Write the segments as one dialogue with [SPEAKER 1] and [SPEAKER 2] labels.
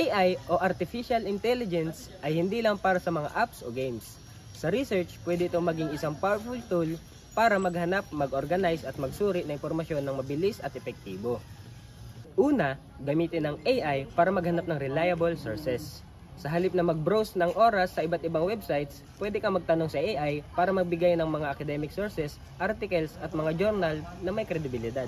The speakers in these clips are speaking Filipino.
[SPEAKER 1] AI o Artificial Intelligence ay hindi lang para sa mga apps o games. Sa research, pwede itong maging isang powerful tool para maghanap, mag-organize at magsuri ng impormasyon ng mabilis at epektibo. Una, gamitin ang AI para maghanap ng reliable sources. Sa halip na mag-browse ng oras sa iba't ibang websites, pwede kang magtanong sa AI para magbigay ng mga academic sources, articles at mga journal na may kredibilidad.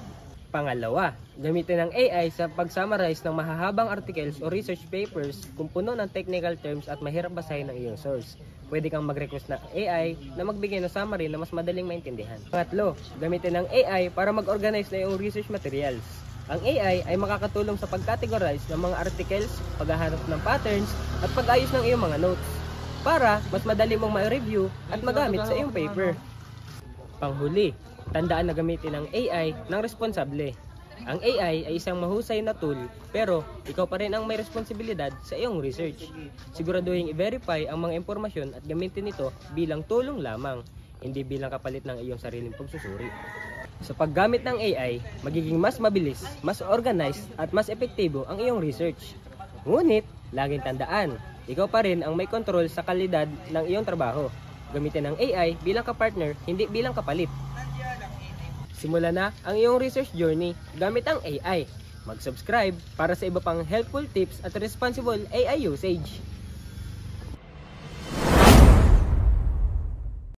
[SPEAKER 1] Pangalawa, gamitin ang AI sa pag-summarize ng mahahabang articles o research papers kung puno ng technical terms at mahirap basahin ng iyong source. Pwede kang mag-request ng AI na magbigay ng summary na mas madaling maintindihan. Pangatlo, gamitin ang AI para mag-organize na iyong research materials. Ang AI ay makakatulong sa pag-categorize ng mga articles, paghahanap ng patterns, at pag-ayos ng iyong mga notes para mas madali mong ma-review at magamit sa iyong paper. Panghuli, tandaan na gamitin ang AI ng responsable. Ang AI ay isang mahusay na tool, pero ikaw pa rin ang may responsibilidad sa iyong research. Siguraduhin i-verify ang mga impormasyon at gamitin ito bilang tulong lamang, hindi bilang kapalit ng iyong sariling pagsusuri. Sa paggamit ng AI, magiging mas mabilis, mas organized at mas epektibo ang iyong research. Ngunit, laging tandaan, ikaw pa rin ang may kontrol sa kalidad ng iyong trabaho. Gamitin ang AI bilang kapartner, hindi bilang kapalit. Simulan na ang iyong research journey gamit ang AI. Mag-subscribe para sa iba pang helpful tips at responsible AI usage.